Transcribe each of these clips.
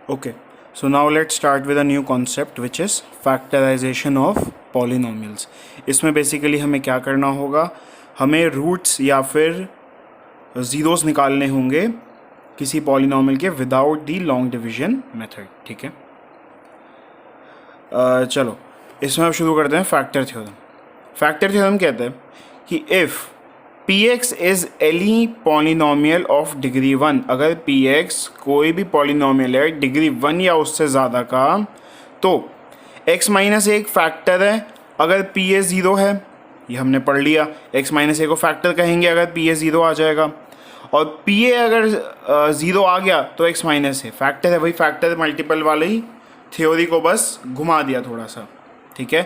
Okay, so now let's start with a new concept which is factorization of polynomials. इसमें basically हमें क्या करना होगा, हमें रूट्स या फिर ज़ीरोस निकालने होंगे किसी पॉलिनॉमियल के without the long division method. ठीक है, चलो इसमें अब शुरू करते हैं फैक्टर थ्योरम. फैक्टर थ्योरम कहते हैं कि if px is any polynomial of degree 1, अगर px कोई भी पॉलिनॉमियल है डिग्री 1 या उससे ज़्यादा का, तो x माइनस एक फैक्टर है अगर pa 0 है. ये हमने पढ़ लिया, x माइनस ए को फैक्टर कहेंगे अगर pa 0 आ जाएगा, और pa अगर 0 आ गया तो x माइनस ए फैक्टर है. वही फैक्टर मल्टीपल वाले ही थ्योरी को बस घुमा दिया थोड़ा सा. ठीक है,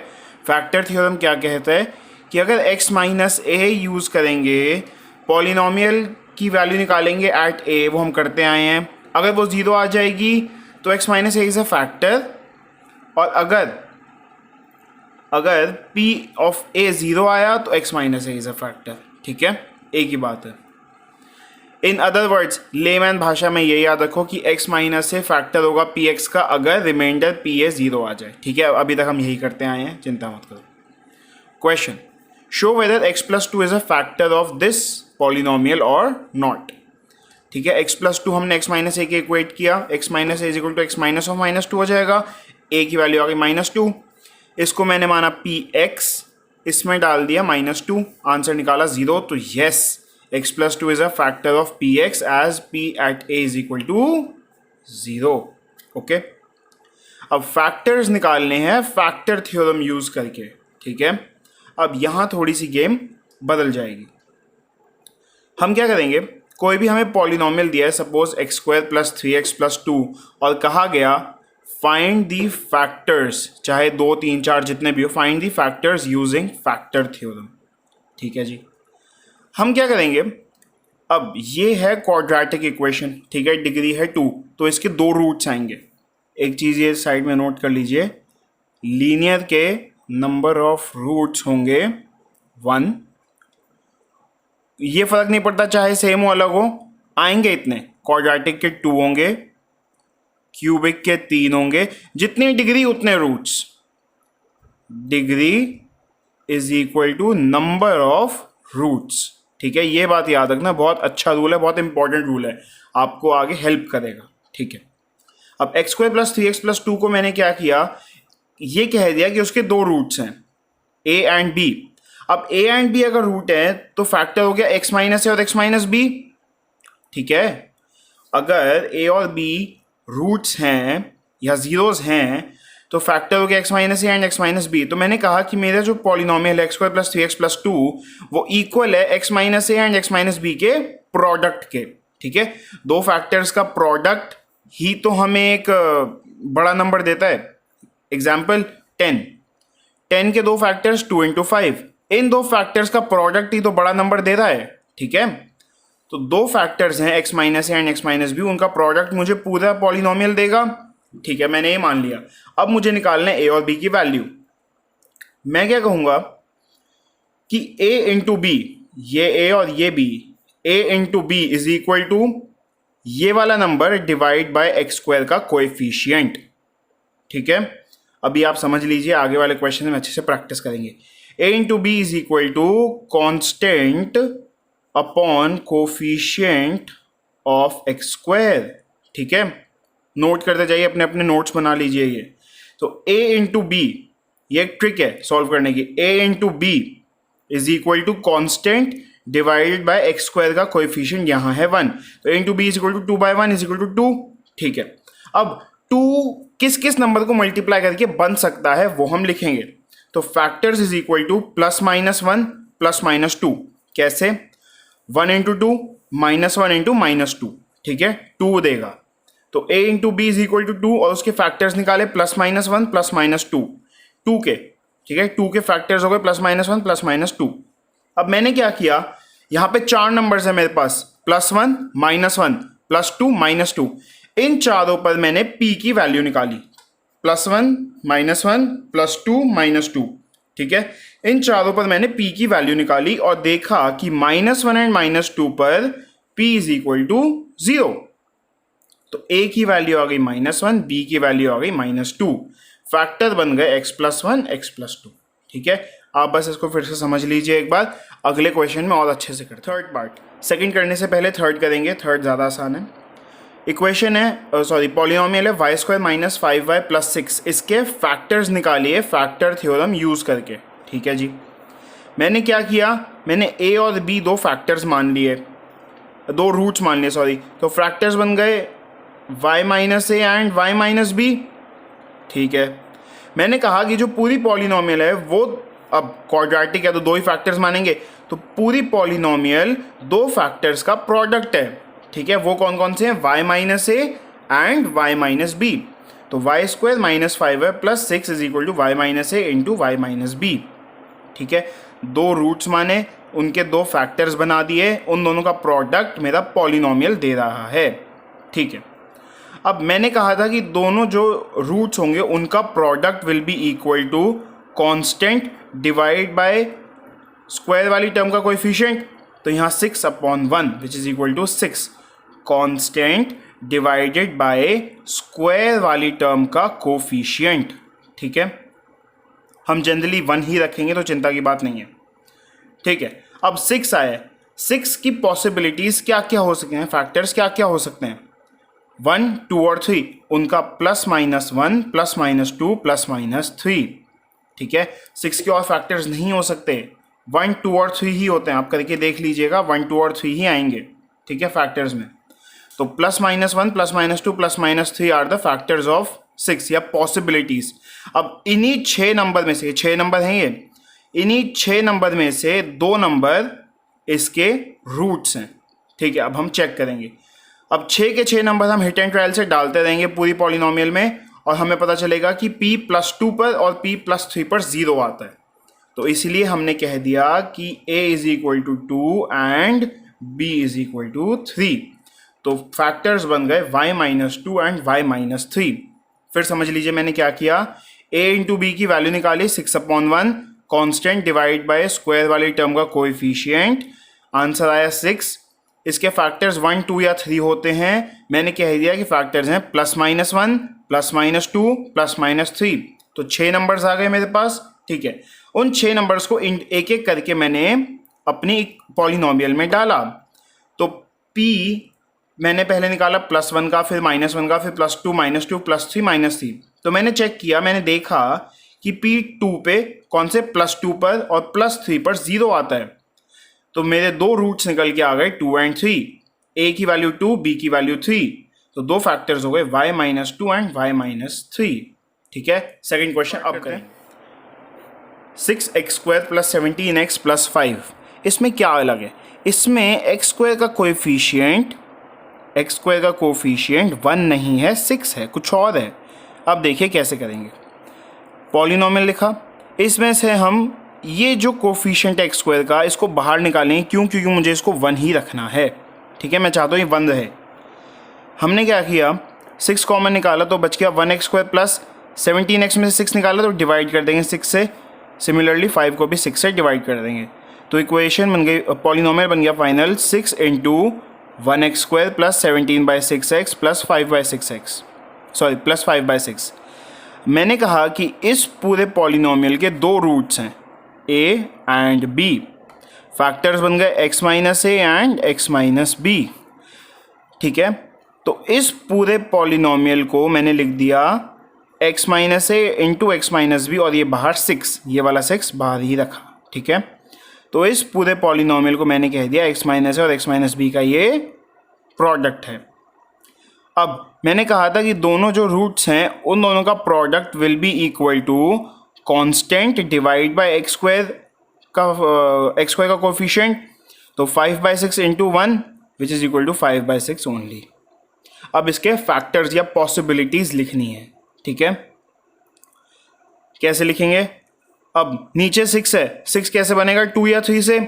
फैक्टर थ्योरम क्या कहता है कि अगर x माइनस ए यूज़ करेंगे, पॉलिनॉमियल की वैल्यू निकालेंगे एट a, वो हम करते आए हैं. अगर वो 0 आ जाएगी तो x minus A is a factor, और अगर p ऑफ a 0 आया तो x minus A is a factor. ठीक है, एक ही बात है. इन अदर वर्ड्स, लेमैन भाषा में ये याद रखो कि x माइनस से फैक्टर होगा px का अगर रिमाइंडर pa 0 आ जाए. ठीक है, अभी तक हम यही करते आए हैं, चिंता मत करो. Question, show whether x plus two is a factor of this polynomial और नॉट. ठीक है, x प्लस टू हमने x माइनस ए के इक्वेट किया, x minus A is equal to X minus of minus two हो जाएगा. a की value आ गई -2, इसको मैंने माना px, इसमें डाल दिया -2, आंसर निकाला 0. तो yes, x plus two is a factor of px as p at a is equal to 0. Okay, अब फैक्टर्स निकालने हैं फैक्टर थ्योरम यूज करके. ठीक है, अब यहाँ थोड़ी सी गेम बदल जाएगी. हम क्या करेंगे, कोई भी हमें पॉलिनॉमियल दिया है, suppose x² plus 3x plus 2, और कहा गया फाइंड दी फैक्टर्स, चाहे 2 3 4 जितने भी हो, find the factors using factor theorem. ठीक है जी, हम क्या करेंगे, अब ये है क्वाड्रेटिक इक्वेशन. ठीक है, डिग्री है 2, तो इसके 2 रूट्स आएंगे. एक चीज़ ये साइड में नोट कर लीजिए, लीनियर के नंबर ऑफ रूट्स होंगे 1. ये फर्क नहीं पड़ता चाहे सेम हो अलग हो, आएंगे इतने. क्वाड्रेटिक के 2 होंगे, क्यूबिक के 3 होंगे. जितनी डिग्री उतने roots. Degree is equal to number of roots. ठीक है, ये बात याद रखना, बहुत अच्छा रूल है, बहुत इंपॉर्टेंट रूल है, आपको आगे हेल्प करेगा. ठीक है, अब x² प्लस 3x प्लस 2 को मैंने क्या किया, ये कह दिया कि उसके 2 रूट्स हैं a एंड b. अब a एंड b अगर रूट है तो फैक्टर हो गया x माइनस ए और x माइनस b. ठीक है, अगर a और b रूट्स हैं या जीरोस हैं तो फैक्टर हो गया x minus A and x minus B. तो मैंने कहा कि मेरा जो पॉलिनॉमियल है x² प्लस 3x प्लस 2 वो इक्वल है x minus A and x minus B के प्रोडक्ट के. ठीक है, 2 फैक्टर्स का प्रोडक्ट ही तो हमें एक बड़ा नंबर देता है. एग्जाम्पल 10 के 2 फैक्टर्स 2 इंटू 5, इन 2 फैक्टर्स का प्रोडक्ट ही तो बड़ा नंबर दे रहा है. ठीक है, तो 2 फैक्टर्स हैं x minus A and x minus B, उनका प्रोडक्ट मुझे पूरा पॉलिनॉमियल देगा. ठीक है, मैंने ये मान लिया. अब मुझे निकालना है a और b की वैल्यू. मैं क्या कहूंगा कि a इंटू बी, ये a और ये b, a into B is equal to ये वाला नंबर डिवाइड बाय x² का कोएफिशिएंट. ठीक है, अभी आप समझ लीजिए, आगे वाले क्वेश्चन में अच्छे से प्रैक्टिस करेंगे. a into B is equal to constant upon coefficient of x². ठीक है, नोट करते जाइए, अपने अपने नोट्स बना लीजिए. ये तो a इंटू बी, ये एक ट्रिक है सॉल्व करने की. a into B is equal to constant divided by x² का कोएफिशिएंट यहाँ है 1, तो a into B is equal to 2/1 is equal to 2. ठीक है, अब 2 किस किस नंबर को मल्टीप्लाई करके बन सकता है वो हम लिखेंगे. तो फैक्टर्स इज इक्वल टू +-1 +-2. कैसे, 1 इंटू 2 -1 इंटू -2. ठीक है, 2 देगा. तो a into B is equal to 2, और उसके फैक्टर्स निकाले +-1 +-2 2 के. ठीक है, 2 के फैक्टर्स हो गए +-1 +-2. अब मैंने क्या किया, यहाँ पे 4 नंबर्स है मेरे पास, +1 -1 +2 -2. इन चारों पर मैंने p की वैल्यू निकाली, +1 -1 +2 -2. ठीक है, इन चारों पर मैंने p की वैल्यू निकाली और देखा कि -1 एंड -2 पर p इज इक्वल टू 0. तो a की वैल्यू आ गई -1, b की वैल्यू आ गई -2। फैक्टर बन गए x+1 x+2। ठीक है, आप बस इसको फिर से समझ लीजिए एक बार, अगले क्वेश्चन में और अच्छे से करते हैं। थर्ड पार्ट, सेकंड करने से पहले थर्ड करेंगे, थर्ड ज़्यादा आसान है। इक्वेशन है सॉरी पॉलिनोमियल है y² - 5y + 6। इसके फैक्टर्स निकालिए फैक्टर थ्योरम यूज़ करके। ठीक है जी, मैंने क्या किया, मैंने a और b दो फैक्टर्स मान लिए, दो रूट्स मान लिए सॉरी। तो फैक्टर्स बन गए y - a and y - b। ठीक है, मैंने कहा कि जो पूरी पॉलिनोमियल है वो अब क्वाड्रेटिक है तो दो ही फैक्टर्स मानेंगे, तो पूरी पॉलिनोमियल दो फैक्टर्स का प्रोडक्ट है। ठीक है, वो कौन कौन से हैं, y - a and y - b। तो y² - 5y + 6 = y - a into y - b। ठीक है, दो रूट्स माने, उनके दो फैक्टर्स बना दिए, उन दोनों का प्रोडक्ट मेरा पॉलिनोमियल दे रहा है। ठीक है, अब मैंने कहा था कि दोनों जो रूट्स होंगे उनका product will be equal to constant divide by square वाली टर्म का कोएफिशिएंट। तो यहाँ 6/1 which is equal to 6 constant divided by square वाली टर्म का कोएफिशिएंट। ठीक है, हम जनरली 1 ही रखेंगे तो चिंता की बात नहीं है। ठीक है, अब 6 आया, 6 की पॉसिबिलिटीज क्या क्या हो सकते हैं, फैक्टर्स क्या क्या हो सकते हैं, 1, 2 और 3, उनका +-1 +-2 +-3। ठीक है, 6 के और फैक्टर्स नहीं हो सकते, 1, 2 और 3 ही होते हैं। आप करके देख लीजिएगा, 1, 2 और 3 ही आएंगे। ठीक है, फैक्टर्स में तो +-1 +-2 +-3 आर द फैक्टर्स ऑफ 6 या पॉसिबिलिटीज। अब इन्हीं 6 नंबर में से, 6 नंबर हैं ये, इन्हीं 6 नंबर में से 2 नंबर इसके रूट्स हैं। ठीक है, अब हम चेक करेंगे। अब 6 के 6 नंबर हम हिट एंड ट्रायल से डालते रहेंगे पूरी पॉलिनोमियल में, और हमें पता चलेगा कि p +2 पर और p +3 पर 0 आता है। तो इसलिए हमने कह दिया कि a = 2 एंड b = 3। तो फैक्टर्स बन गए y - 2 एंड y - 3। फिर समझ लीजिए मैंने क्या किया, a इंटू b की वैल्यू निकाली 6/1 कांस्टेंट डिवाइड बाय स्क्वायर वाली टर्म का कोएफिशिएंट, आंसर आया 6। इसके फैक्टर्स 1, 2 या 3 होते हैं, मैंने कह दिया कि फैक्टर्स हैं +-1 +-2 +-3। तो 6 नंबर्स आ गए मेरे पास। ठीक है, उन 6 नंबर्स को एक एक करके मैंने अपनी पॉलिनोमियल में डाला। तो p मैंने पहले निकाला +1 का, फिर -1 का, फिर +2 -2 +3 -3। तो मैंने चेक किया, मैंने देखा कि p2 पे कौन से +2 पर और +3 पर 0 आता है। तो मेरे दो रूट्स निकल के आ गए 2 एंड 3, a की वैल्यू 2, b की वैल्यू 3। तो दो फैक्टर्स हो गए y - 2 एंड y - 3। ठीक है, सेकंड क्वेश्चन अब करें। 6x² + 17x + 5, इसमें क्या अलग है, इसमें x² का कोएफिशिएंट, x² का कोएफिशिएंट 1 नहीं है, 6 है, कुछ और है। अब देखिए कैसे करेंगे। पॉलिनोमियल लिखा, इसमें से हम ये जो कोफिशिएंट है x² का, इसको बाहर निकालेंगे। क्यों, क्योंकि मुझे इसको 1 ही रखना है। ठीक है, मैं चाहता हूँ ये 1 रहे। हमने क्या किया, 6 कॉमन निकाला तो बच गया 1x² + 17x में से 6 निकाला तो डिवाइड कर देंगे 6 से। सिमिलरली 5 को भी 6 से डिवाइड कर देंगे। तो इक्वेशन बन गई, पॉलिनोमियल बन गया final 6 × 1x² + 17/6x + 5/6x, sorry +5/6। मैंने कहा कि इस पूरे पॉलिनोमियल के दो रूट्स हैं a एंड b। फैक्टर्स बन गए x - a and x - b। ठीक है, तो इस पूरे पॉलिनोमियल को मैंने लिख दिया x - a into x - b, और ये बाहर 6, ये वाला 6 बाहर ही रखा। ठीक है, तो इस पूरे पॉलिनोमियल को मैंने कह दिया x - a और x - b का ये प्रोडक्ट है। अब मैंने कहा था कि दोनों जो रूट्स हैं उन दोनों का product will be equal to constant divide by x² का कोफिशिएंट। तो 5/6 इंटू 1 which is equal to 5/6 only. अब इसके फैक्टर्स या पॉसिबिलिटीज लिखनी है। ठीक है, कैसे लिखेंगे, अब नीचे 6 है, 6 कैसे बनेगा 2 या 3 से,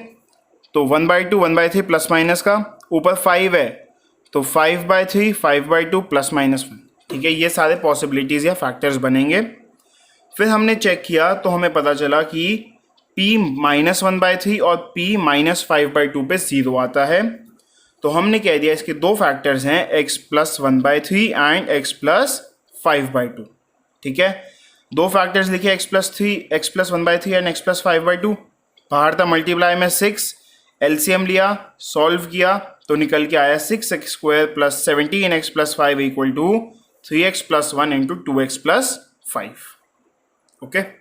तो 1/2 1/3 प्लस माइनस का, ऊपर 5 है तो 5/3 5/2 +-1। ठीक है, ये सारे पॉसिबिलिटीज़ या फैक्टर्स बनेंगे। फिर हमने चेक किया तो हमें पता चला कि p -1/3 और p -5/2 पे 0 आता है। तो हमने कह दिया इसके दो फैक्टर्स हैं x plus 1/3 and x plus 5/2। ठीक है, दो फैक्टर्स लिखे x plus 1/3 and x plus 5/2। बाहर था मल्टीप्लाई में 6, एलसीएम लिया, सॉल्व किया तो निकल के आया 6x² plus 17x plus 5 equal to 3x plus 1 into 2x plus 5। Okay.